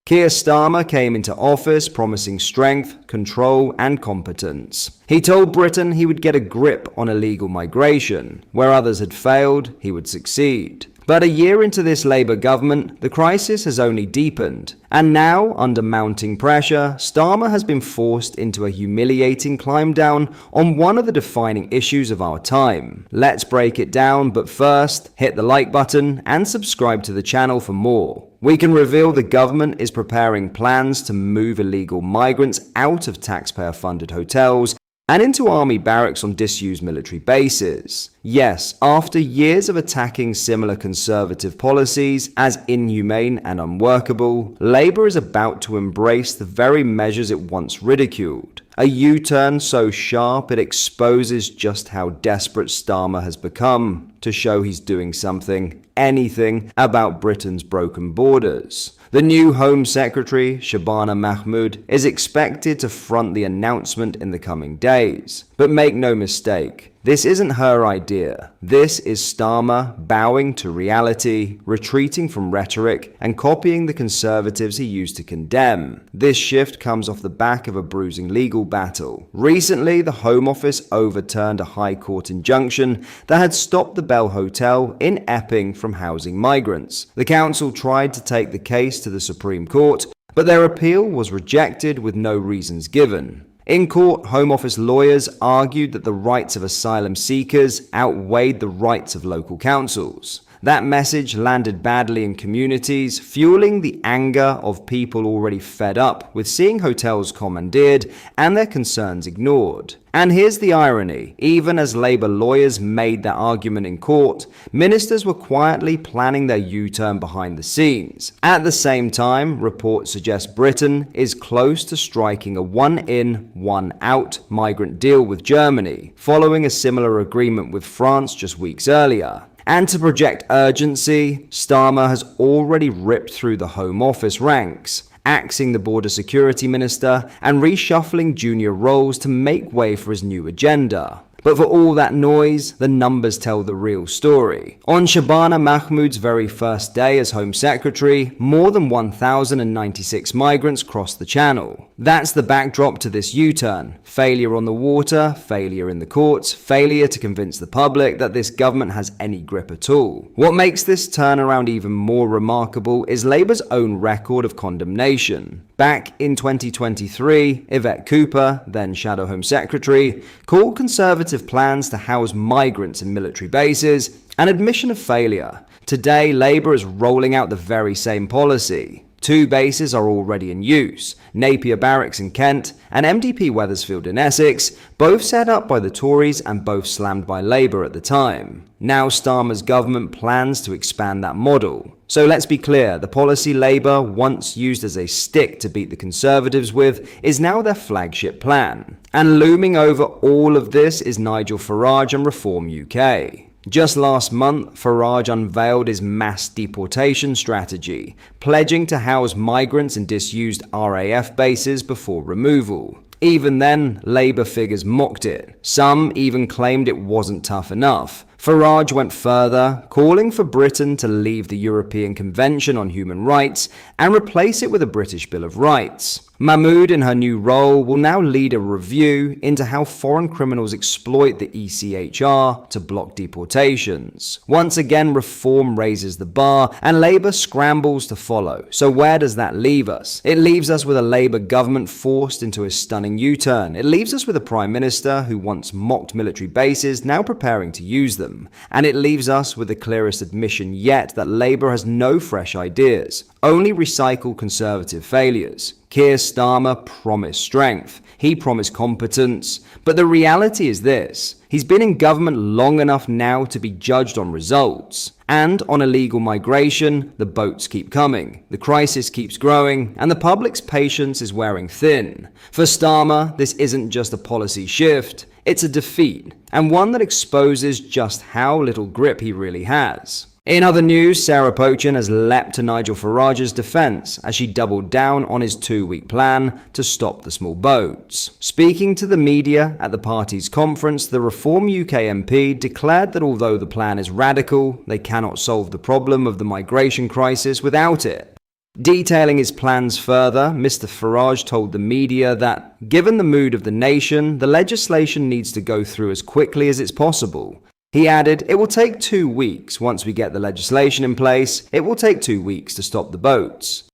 Keir Starmer came into office promising strength, control, and competence. He told Britain he would get a grip on illegal migration. Where others had failed, he would succeed. But a year into this Labour government, the crisis has only deepened. And now, under mounting pressure, Starmer has been forced into a humiliating climb down on one of the defining issues of our time. Let's break it down, but first, hit the like button and subscribe to the channel for more. We can reveal the government is preparing plans to move illegal migrants out of taxpayer-funded hotels and into army barracks on disused military bases. Yes, after years of attacking similar conservative policies as inhumane and unworkable, Labour is about to embrace the very measures it once ridiculed. A U-turn so sharp it exposes just how desperate Starmer has become to show he's doing something, anything, about Britain's broken borders. The new Home Secretary, Shabana Mahmood, is expected to front the announcement in the coming days. But make no mistake, this isn't her idea. This is Starmer bowing to reality, retreating from rhetoric, and copying the Conservatives he used to condemn. This shift comes off the back of a bruising legal battle. Recently, the Home Office overturned a High Court injunction that had stopped the Bell Hotel in Epping from housing migrants. The council tried to take the case to the Supreme Court, but their appeal was rejected with no reasons given. In court, Home Office lawyers argued that the rights of asylum seekers outweighed the rights of local councils. That message landed badly in communities, fueling the anger of people already fed up with seeing hotels commandeered and their concerns ignored. And here's the irony, even as Labour lawyers made their argument in court, ministers were quietly planning their U-turn behind the scenes. At the same time, reports suggest Britain is close to striking a one-in, one-out migrant deal with Germany, following a similar agreement with France just weeks earlier. And to project urgency, Starmer has already ripped through the Home Office ranks, axing the Border Security Minister and reshuffling junior roles to make way for his new agenda. But for all that noise, the numbers tell the real story. On Shabana Mahmood's very first day as Home Secretary, more than 1,096 migrants crossed the channel. That's the backdrop to this U-turn. Failure on the water, failure in the courts, failure to convince the public that this government has any grip at all. What makes this turnaround even more remarkable is Labour's own record of condemnation. Back in 2023, Yvette Cooper, then Shadow Home Secretary, called Conservative plans to house migrants in military bases an admission of failure. Today, Labour is rolling out the very same policy. 2 bases are already in use, Napier Barracks in Kent and MDP Wethersfield in Essex, both set up by the Tories and both slammed by Labour at the time. Now Starmer's government plans to expand that model. So let's be clear, the policy Labour once used as a stick to beat the Conservatives with is now their flagship plan. And looming over all of this is Nigel Farage and Reform UK. Just last month, Farage unveiled his mass deportation strategy, pledging to house migrants in disused RAF bases before removal. Even then, Labour figures mocked it. Some even claimed it wasn't tough enough. Farage went further, calling for Britain to leave the European Convention on Human Rights and replace it with a British Bill of Rights. Mahmood, in her new role, will now lead a review into how foreign criminals exploit the ECHR to block deportations. Once again, reform raises the bar, and Labour scrambles to follow. So where does that leave us? It leaves us with a Labour government forced into a stunning U-turn. It leaves us with a Prime Minister who once mocked military bases, now preparing to use them. And it leaves us with the clearest admission yet that Labour has no fresh ideas, only recycled Conservative failures. Keir Starmer promised strength, he promised competence, but the reality is this: he's been in government long enough now to be judged on results. And on illegal migration, the boats keep coming, the crisis keeps growing, and the public's patience is wearing thin. For Starmer, this isn't just a policy shift, it's a defeat, and one that exposes just how little grip he really has. In other news, Sarah Pochin has leapt to Nigel Farage's defense as she doubled down on his 2-week plan to stop the small boats. Speaking to the media at the party's conference, the Reform UK MP declared that although the plan is radical, they cannot solve the problem of the migration crisis without it. Detailing his plans further, Mr. Farage told the media that, given the mood of the nation, the legislation needs to go through as quickly as it's possible. He added, "It will take 2 weeks. Once we get the legislation in place, it will take 2 weeks to stop the boats."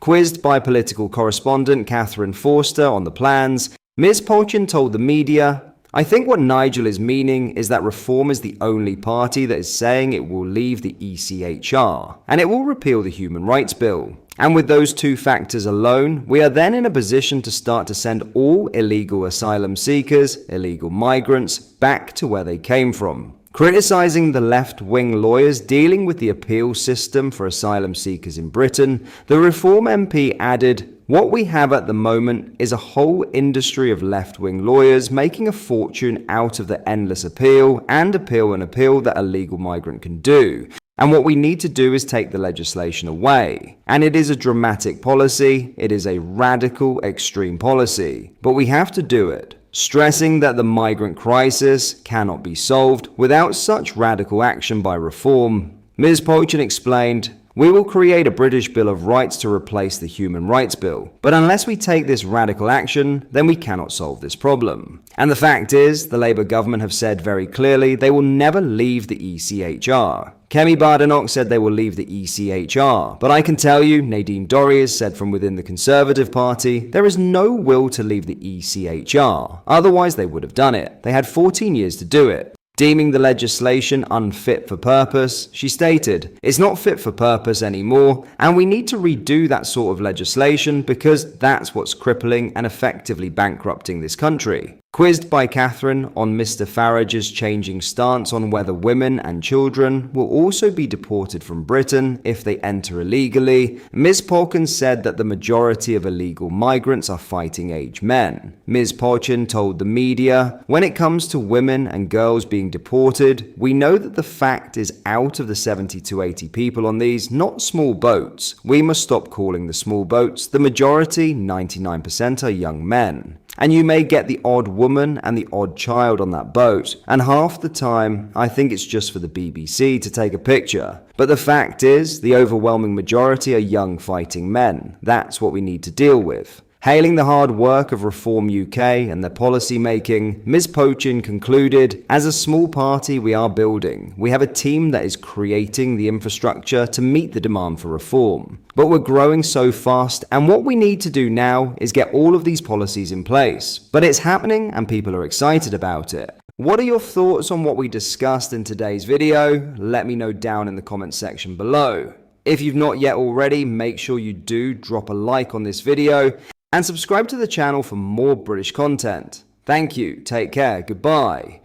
Quizzed by political correspondent Catherine Forster on the plans, Ms. Polchin told the media, "I think what Nigel is meaning is that Reform is the only party that is saying it will leave the ECHR, and it will repeal the Human Rights Bill. And with those two factors alone, we are then in a position to start to send all illegal asylum seekers, illegal migrants, back to where they came from." Criticizing the left-wing lawyers dealing with the appeal system for asylum seekers in Britain, the Reform MP added, "What we have at the moment is a whole industry of left-wing lawyers making a fortune out of the endless appeal and appeal that a legal migrant can do. And what we need to do is take the legislation away. And it is a dramatic policy, it is a radical, extreme policy, but we have to do it." Stressing that the migrant crisis cannot be solved without such radical action by Reform, Ms. Polchin explained, "We will create a British Bill of Rights to replace the Human Rights Bill, but unless we take this radical action, then we cannot solve this problem." And the fact is, the Labour government have said very clearly they will never leave the ECHR. Kemi Badenoch said they will leave the ECHR, but I can tell you, Nadine Dorries has said from within the Conservative Party, there is no will to leave the ECHR. Otherwise they would have done it. They had 14 years to do it. Deeming the legislation unfit for purpose, she stated, "It's not fit for purpose anymore, and we need to redo that sort of legislation because that's what's crippling and effectively bankrupting this country." Quizzed by Catherine on Mr. Farage's changing stance on whether women and children will also be deported from Britain if they enter illegally, Ms. Polchin said that the majority of illegal migrants are fighting-age men. Ms. Polchin told the media, "When it comes to women and girls being deported, we know that the fact is out of the 70 to 80 people on these, not small boats. We must stop calling the small boats. The majority, 99%, are young men. And you may get the odd woman and the odd child on that boat, and half the time, I think it's just for the BBC to take a picture. But the fact is, the overwhelming majority are young fighting men. That's what we need to deal with." Hailing the hard work of Reform UK and their policy making, Ms. Polchin concluded, "As a small party we are building. We have a team that is creating the infrastructure to meet the demand for reform. But we're growing so fast, and what we need to do now is get all of these policies in place. But it's happening and people are excited about it." What are your thoughts on what we discussed in today's video? Let me know down in the comment section below. If you've not yet already, make sure you do drop a like on this video and subscribe to the channel for more British content. Thank you, take care, goodbye.